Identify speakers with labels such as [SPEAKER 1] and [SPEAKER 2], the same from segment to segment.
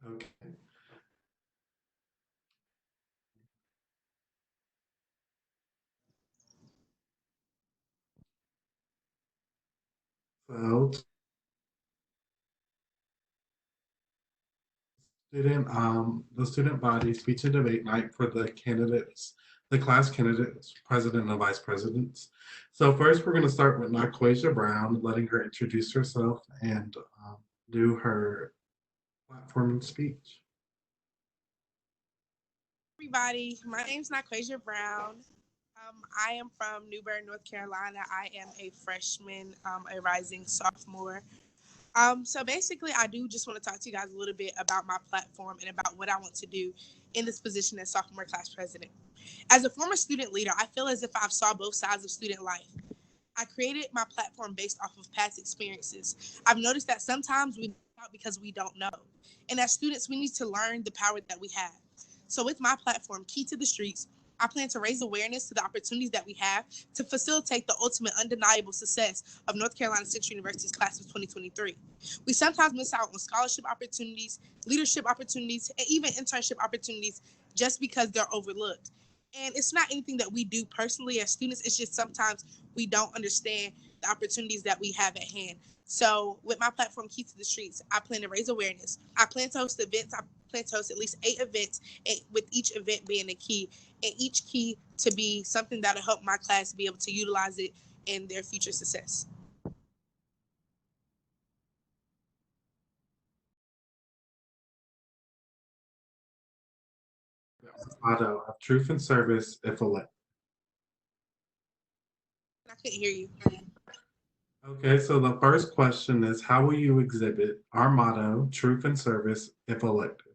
[SPEAKER 1] Okay. So the student body speech and debate night for the candidates, the class candidates, president and vice presidents. So first, we're going to start with Naquasia Brown, letting her introduce herself and do her platform and speech.
[SPEAKER 2] Everybody, my name is Naquasia Brown. I am from New Bern, North Carolina. I am a freshman, a rising sophomore. So basically, I do just want to talk to you guys a little bit about my platform and about what I want to do in this position as sophomore class president. As a former student leader, I feel as if I've saw both sides of student life. I created my platform based off of past experiences. I've noticed that sometimes we out because we don't know. And as students, we need to learn the power that we have. So with my platform, Key to the Streets, I plan to raise awareness to the opportunities that we have to facilitate the ultimate undeniable success of North Carolina Central University's class of 2023. We sometimes miss out on scholarship opportunities, leadership opportunities, and even internship opportunities just because they're overlooked. And it's not anything that we do personally as students, it's just sometimes we don't understand the opportunities that we have at hand. So with my platform, Key to the Streets, I plan to raise awareness. I plan to host events. I plan to host at least 8 events, and with each event being a key, and each key to be something that'll help my class be able to utilize it in their future success.
[SPEAKER 1] Motto of truth and service if elected.
[SPEAKER 2] I couldn't hear you.
[SPEAKER 1] Okay, so the first question is how will you exhibit our motto, truth and service, if elected?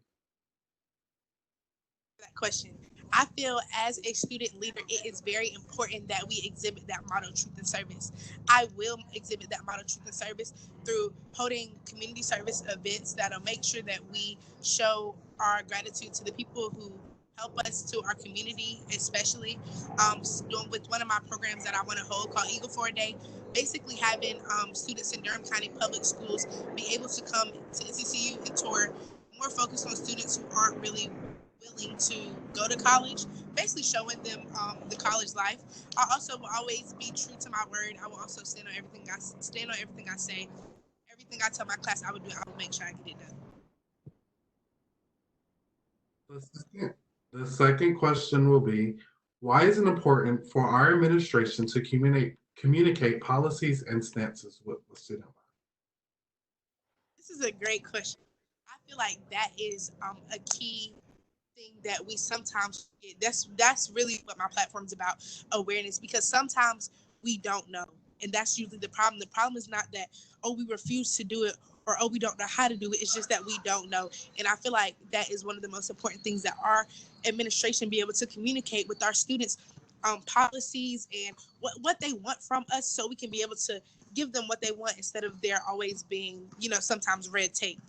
[SPEAKER 2] That question. I feel as a student leader, it is very important that we exhibit that motto, truth and service. I will exhibit that motto, truth and service, through holding community service events that'll make sure that we show our gratitude to the people who help us, to our community, especially doing with one of my programs that I want to hold called Eagle for a Day. Basically, having students in Durham County Public Schools be able to come to NCCU and tour, more focused on students who aren't really willing to go to college, basically showing them the college life. I also will always be true to my word. I will also stand on everything I say. Everything I tell my class I would do, I will make sure I get it done.
[SPEAKER 1] The second, the second question will be why is it important for our administration to communicate policies and stances with the student body?
[SPEAKER 2] This is a great question. I feel like that is a key thing that we sometimes forget. That's really what my platform's about, awareness, because sometimes we don't know, and that's usually the problem. The problem is not that, oh, we refuse to do it, or oh, we don't know how to do it. It's just that we don't know. And I feel like that is one of the most important things that our administration be able to communicate with our students, policies and what they want from us, so we can be able to give them what they want instead of there always being, sometimes red tape.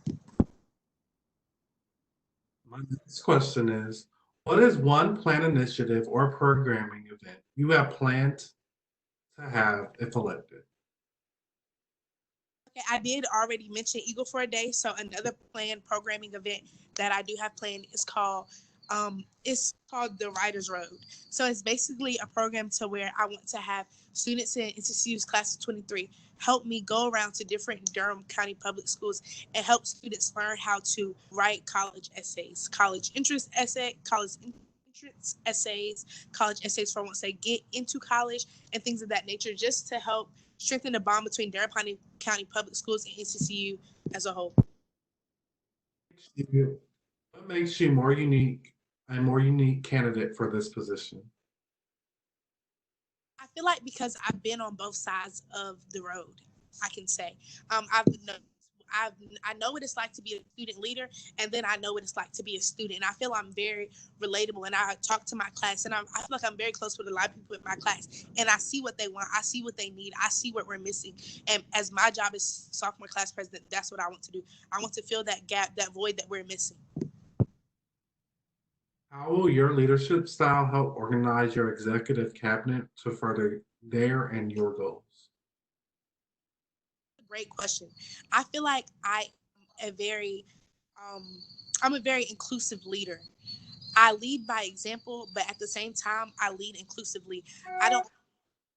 [SPEAKER 1] My next question is what is one plan initiative or programming event you have planned to have if elected?
[SPEAKER 2] Okay, I did already mention Eagle for a Day. So another planned programming event that I do have planned is called the Writers Road. So it's basically a program to where I want to have students in NCCU's class of 23 help me go around to different Durham County public schools and help students learn how to write college essays, college entrance essays, college essays for once they get into college, and things of that nature, just to help strengthen the bond between Durham County Public Schools and NCCU as a whole.
[SPEAKER 1] What makes you more unique, a more unique candidate for this position?
[SPEAKER 2] I feel like because I've been on both sides of the road, I can say I've I know what it's like to be a student leader, and then I know what it's like to be a student. And I feel I'm very relatable, and I talk to my class, and I feel like I'm very close with a lot of people in my class, and I see what they want, I see what they need, I see what we're missing. And as my job as sophomore class president, that's what I want to do. I want to fill that gap, that void that we're missing.
[SPEAKER 1] How will your leadership style help organize your executive cabinet to further their and your goals?
[SPEAKER 2] Great question. I feel like I am a very um, I'm a very inclusive leader. I lead by example, but at the same time, I lead inclusively. I don't want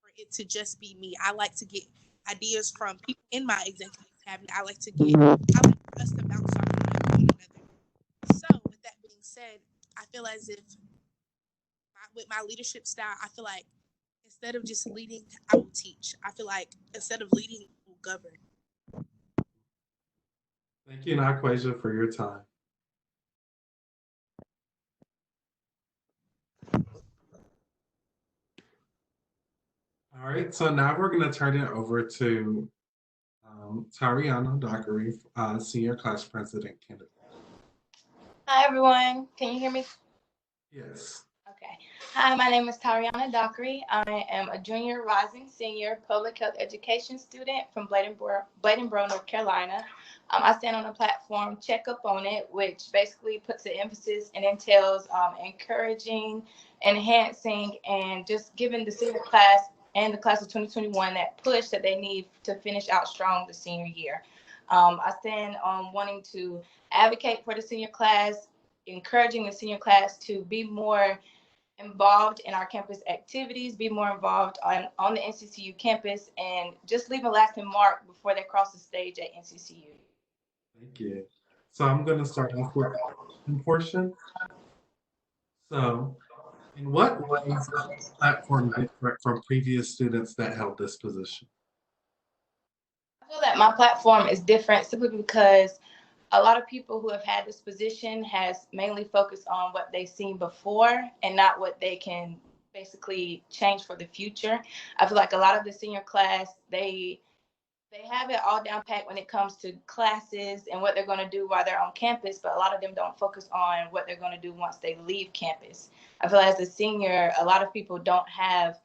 [SPEAKER 2] for it to just be me. I like to get ideas from people in my executive cabinet. I like for us to bounce off of one another. So, with that being said, I feel as if with my leadership style, I feel like instead of just leading, I will teach. I feel like instead of leading, I will govern.
[SPEAKER 1] Thank you, Naquasia, for your time. All right, so now we're going to turn it over to Tariana Dockery, Senior Class President candidate.
[SPEAKER 3] Hi, everyone. Can you hear me?
[SPEAKER 1] Yes.
[SPEAKER 3] Okay. Hi, my name is Tariana Dockery. I am a junior rising senior public health education student from Bladenboro, North Carolina. I stand on the platform Check Up On It, which basically puts the emphasis and entails encouraging, enhancing, and just giving the senior class and the class of 2021 that push that they need to finish out strong the senior year. I stand on wanting to advocate for the senior class, encouraging the senior class to be more involved in our campus activities, be more involved on the NCCU campus, and just leave a lasting mark before they cross the stage at NCCU.
[SPEAKER 1] Thank you. So I'm going to start off with the question portion. So, in what ways is this platform different from previous students that held this position?
[SPEAKER 3] I feel that my platform is different simply because a lot of people who have had this position has mainly focused on what they've seen before and not what they can basically change for the future. I feel like a lot of the senior class, they have it all down pat when it comes to classes and what they're going to do while they're on campus, but a lot of them don't focus on what they're going to do once they leave campus. I feel like as a senior, a lot of people don't have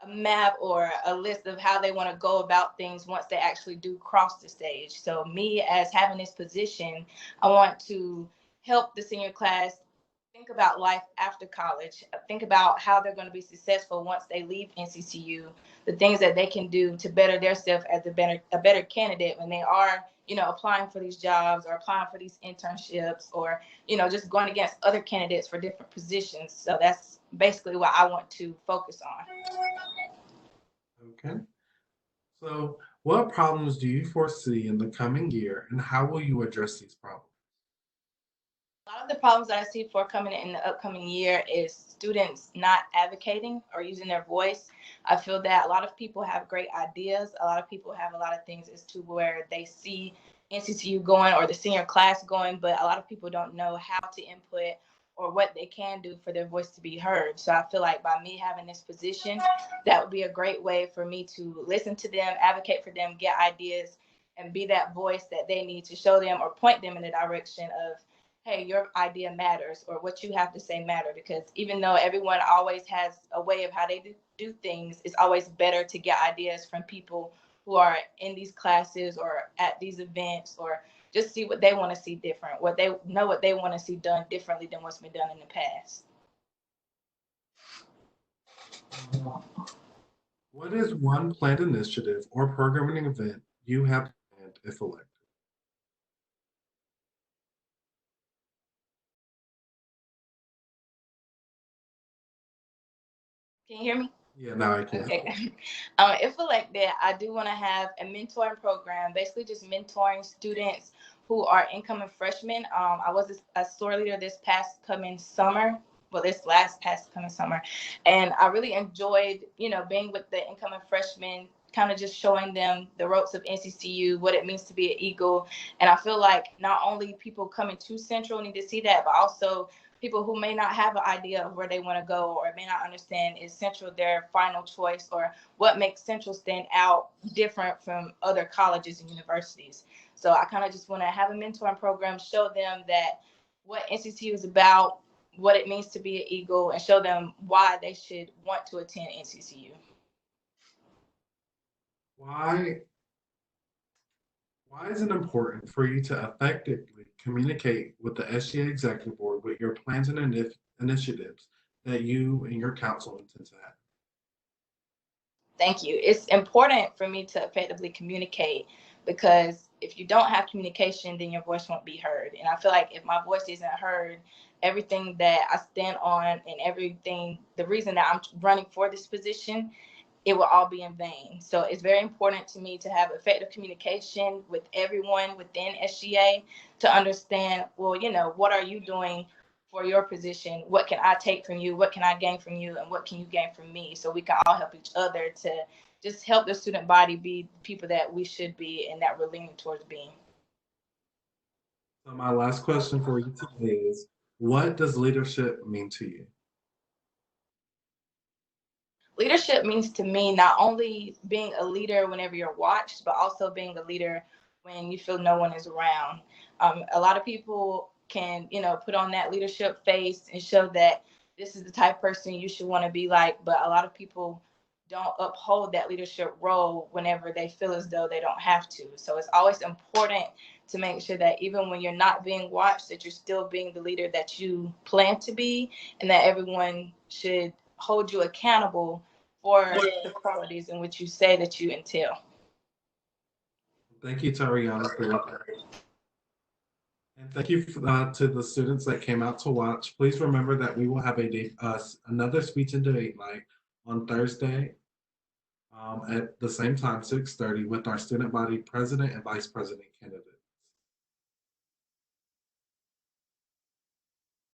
[SPEAKER 3] a map or a list of how they want to go about things once they actually do cross the stage. So me, as having this position, I want to help the senior class think about life after college, think about how they're going to be successful once they leave NCCU, the things that they can do to better themselves as a better candidate when they are, applying for these jobs or applying for these internships or, just going against other candidates for different positions. So that's basically what I want to focus on.
[SPEAKER 1] Okay. So, what problems do you foresee in the coming year, and how will you address these problems?
[SPEAKER 3] A lot of the problems that I see for coming in the upcoming year is students not advocating or using their voice. I feel that a lot of people have great ideas. A lot of people have a lot of things as to where they see NCCU going or the senior class going, but a lot of people don't know how to input or what they can do for their voice to be heard. So I feel like by me having this position, that would be a great way for me to listen to them, advocate for them, get ideas, and be that voice that they need to show them or point them in the direction of, hey, your idea matters or what you have to say matter. Because even though everyone always has a way of how they do things, it's always better to get ideas from people who are in these classes or at these events, or just see what they want to see different, what they want to see done differently than what's been done in the past.
[SPEAKER 1] What is one planned initiative or programming event you have planned if elected?
[SPEAKER 3] Can you hear me?
[SPEAKER 1] Yeah, now I can.
[SPEAKER 3] Okay. If elected, I do want to have a mentoring program, basically just mentoring students who are incoming freshmen. I was a store leader this past coming summer. Well, this last past coming summer, and I really enjoyed, being with the incoming freshmen, kind of just showing them the ropes of NCCU, what it means to be an Eagle. And I feel like not only people coming to Central need to see that, but also people who may not have an idea of where they want to go or may not understand is Central their final choice or what makes Central stand out different from other colleges and universities. So I kind of just want to have a mentoring program, show them that what NCCU is about, what it means to be an Eagle, and show them why they should want to attend NCCU.
[SPEAKER 1] Why is it important for you to effectively communicate with the SGA Executive Board with your plans and initiatives that you and your council intend to have?
[SPEAKER 3] Thank you. It's important for me to effectively communicate because if you don't have communication, then your voice won't be heard. And I feel like if my voice isn't heard, everything that I stand on and everything, the reason that I'm running for this position, it will all be in vain. So it's very important to me to have effective communication with everyone within SGA to understand, well, you know, what are you doing for your position? What can I take from you? What can I gain from you? And what can you gain from me? So we can all help each other to just help the student body be people that we should be and that we're leaning towards being.
[SPEAKER 1] So my last question for you today is, what does leadership mean to you?
[SPEAKER 3] Leadership means to me not only being a leader whenever you're watched, but also being a leader when you feel no one is around. A lot of people can, you know, put on that leadership face and show that this is the type of person you should want to be like, but a lot of people don't uphold that leadership role whenever they feel as though they don't have to. So it's always important to make sure that even when you're not being watched, that you're still being the leader that you plan to be, and that everyone should hold you accountable for the qualities in which you say that you entail.
[SPEAKER 1] Thank you, Tariana, for your time. And thank you to the students that came out to watch. Please remember that we will have another speech and debate night on Thursday at the same time, 6:30, with our student body president and vice president candidates.